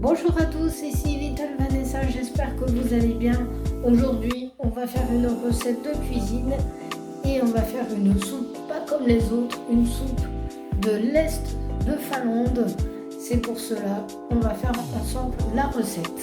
Bonjour à tous, ici Little Vanessa, j'espère que vous allez bien. Aujourd'hui, on va faire une recette de cuisine et on va faire une soupe, pas comme les autres, une soupe de l'Est de Finlande. C'est pour cela qu'on va faire ensemble la recette.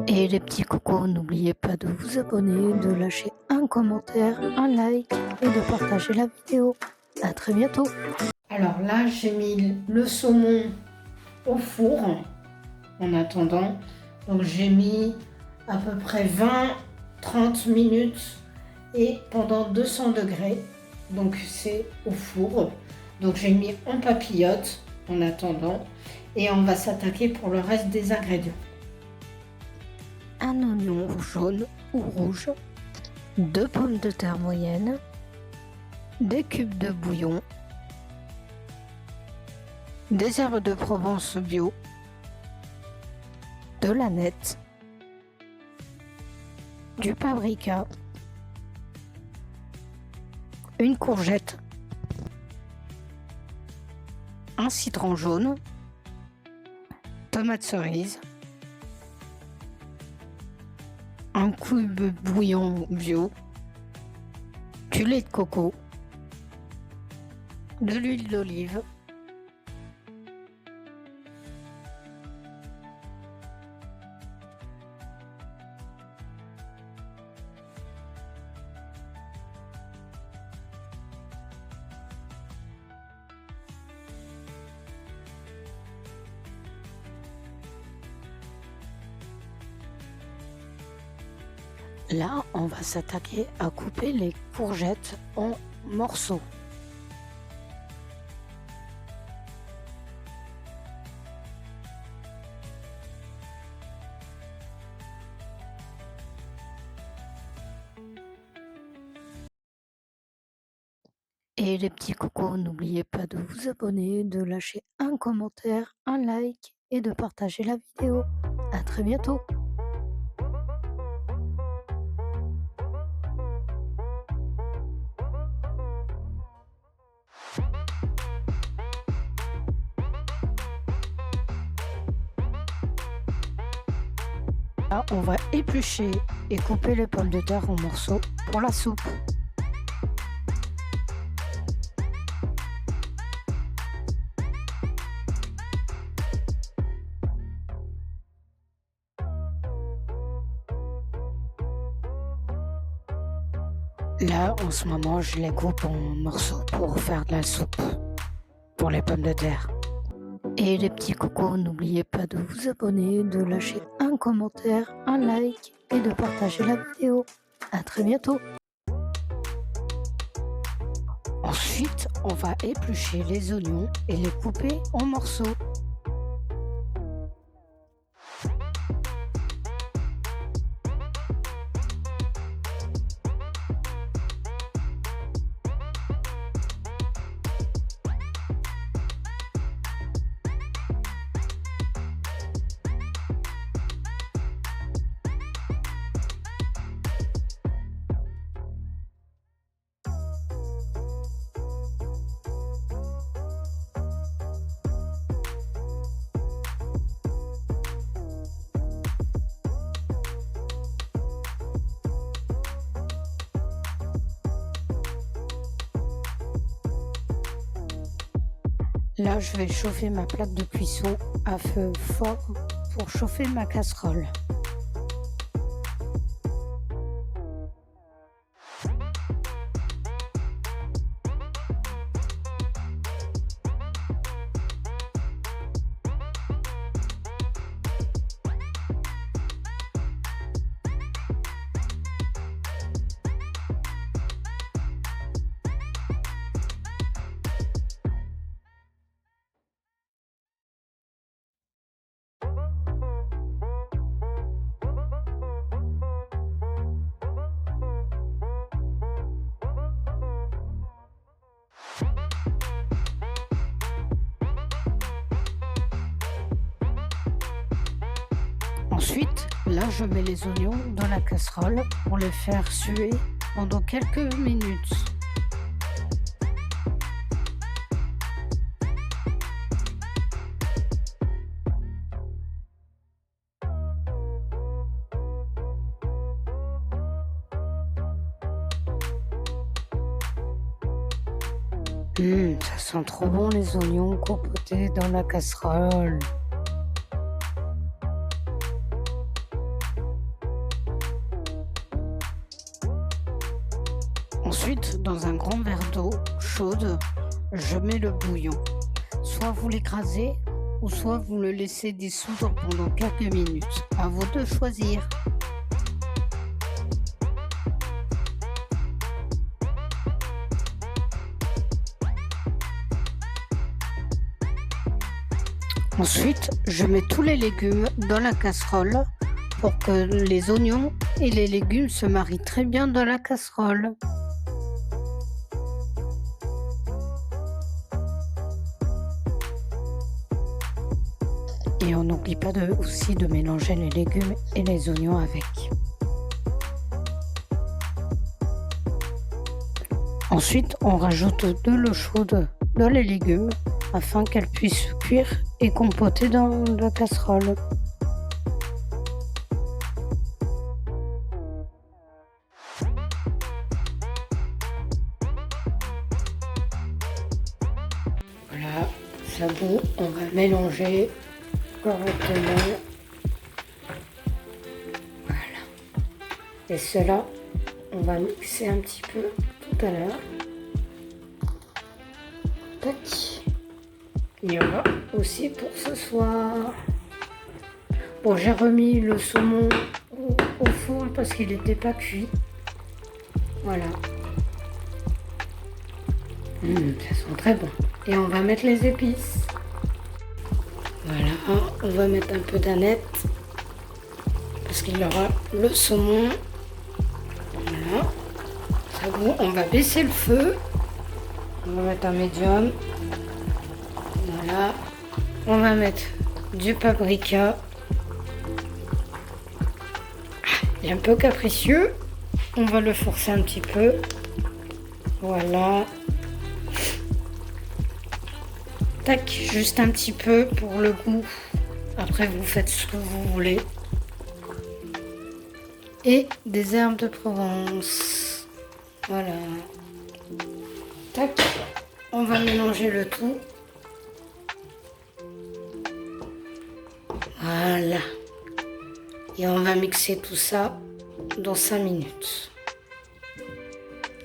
Et les petits cocos, n'oubliez pas de vous abonner, de lâcher un commentaire, un like et de partager la vidéo. À très bientôt. Alors là, j'ai mis le saumon au four en attendant. Donc j'ai mis à peu près 20-30 minutes et pendant 200 degrés. Donc c'est au four. Donc j'ai mis en papillote en attendant. Et on va s'attaquer pour le reste des ingrédients. Un oignon jaune ou rouge, 2 pommes de terre moyennes, des cubes de bouillon, des herbes de Provence bio, de l'aneth, du paprika, une courgette, un citron jaune, tomate cerise, un cube de bouillon bio, du lait de coco, de l'huile d'olive, Là, on va s'attaquer à couper les courgettes en morceaux. Et les petits cocos, n'oubliez pas de vous abonner, de lâcher un commentaire, un like et de partager la vidéo. À très bientôt. Là, on va éplucher et couper les pommes de terre en morceaux pour la soupe. Là, en ce moment, je les coupe en morceaux pour faire de la soupe pour les pommes de terre. Et les petits cocos, n'oubliez pas de vous abonner, de lâcher un commentaire, un like et de partager la vidéo. À très bientôt. Ensuite, on va éplucher les oignons et les couper en morceaux. Là, je vais chauffer ma plaque de cuisson à feu fort pour chauffer ma casserole. Ensuite, là, je mets les oignons dans la casserole pour les faire suer pendant quelques minutes. Ça sent trop bon les oignons compotés dans la casserole. Ensuite, dans un grand verre d'eau chaude, je mets le bouillon. Soit vous l'écrasez, ou soit vous le laissez dissoudre pendant quelques minutes. À vous de choisir. Ensuite, je mets tous les légumes dans la casserole pour que les oignons et les légumes se marient très bien dans la casserole. Et on n'oublie pas aussi de mélanger les légumes et les oignons avec. Ensuite, on rajoute de l'eau chaude dans les légumes afin qu'elles puissent cuire et compoter dans la casserole. Voilà, ça bout, on va mélanger correctement. Voilà. Et cela, on va mixer un petit peu tout à l'heure. Tac. Il y en a aussi pour ce soir. Bon, j'ai remis le saumon au four parce qu'il n'était pas cuit. Voilà. Ça sent très bon. Et on va mettre les épices. Voilà, on va mettre un peu d'aneth parce qu'il y aura le saumon. Voilà. Ça bon, on va baisser le feu. On va mettre un médium. Voilà. On va mettre du paprika. Il est un peu capricieux. On va le forcer un petit peu. Voilà. Tac, juste un petit peu pour le goût. Après, vous faites ce que vous voulez. Et des herbes de Provence. Voilà. Tac. On va mélanger le tout. Voilà. Et on va mixer tout ça dans 5 minutes.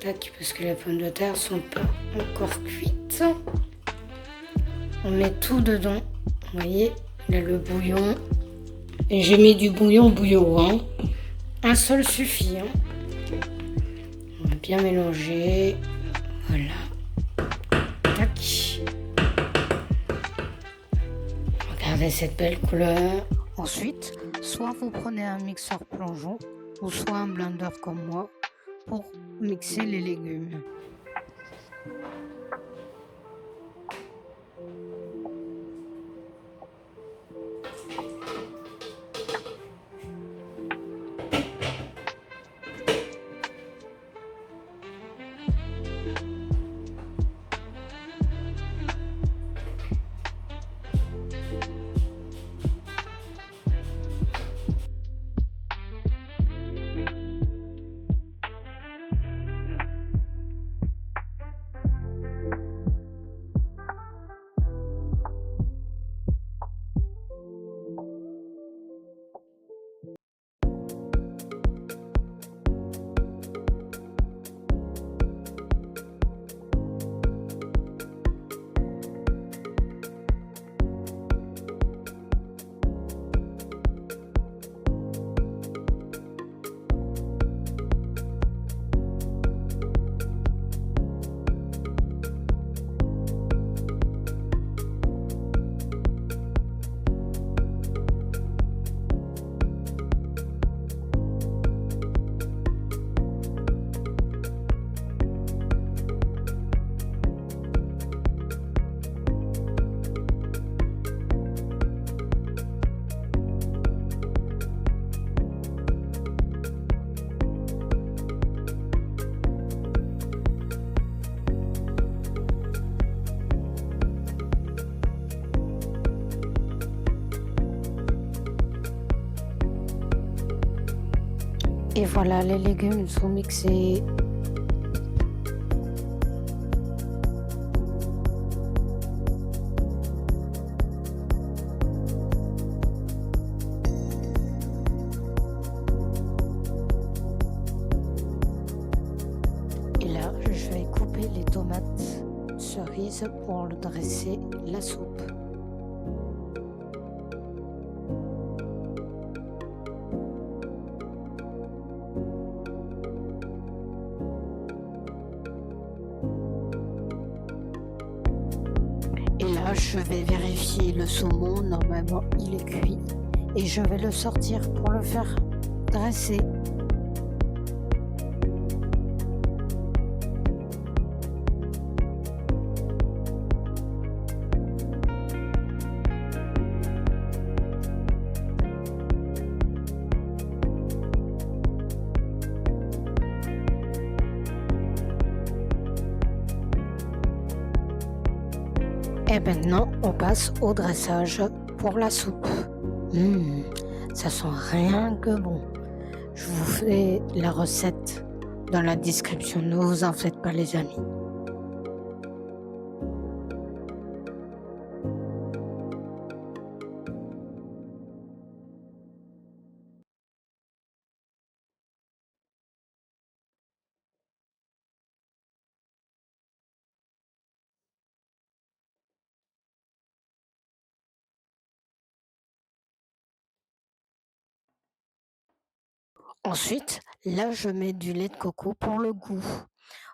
Tac, parce que les pommes de terre sont pas encore cuites. On met tout dedans. Vous voyez, là le bouillon. Et j'ai mis du bouillon bouillon. Un seul suffit. On va bien mélanger. Voilà. Tac. Regardez cette belle couleur. Ensuite, soit vous prenez un mixeur plongeon ou soit un blender comme moi pour mixer les légumes. voilà, les légumes sont mixés. Et là, je vais couper les tomates cerises pour dresser la soupe. Et là, je vais vérifier le saumon. Normalement, il est cuit. Et je vais le sortir pour le faire dresser. Et maintenant, on passe au dressage pour la soupe. Mmh, ça sent rien que bon. Je vous fais la recette dans la description. Ne vous en faites pas, les amis. Ensuite, là, je mets du lait de coco pour le goût.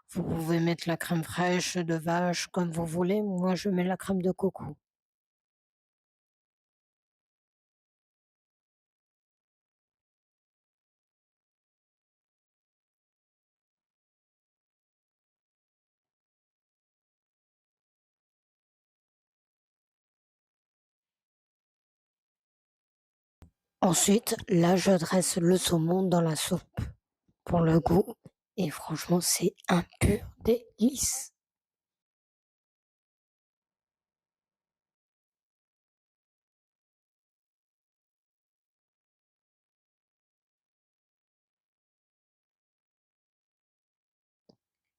Vous pouvez mettre la crème fraîche de vache comme vous voulez. Moi, je mets la crème de coco. Ensuite, là, je dresse le saumon dans la soupe pour le goût. Et franchement, c'est un pur délice.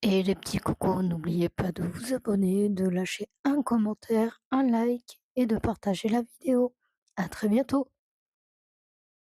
Et les petits cocos, n'oubliez pas de vous abonner, de lâcher un commentaire, un like et de partager la vidéo. À très bientôt.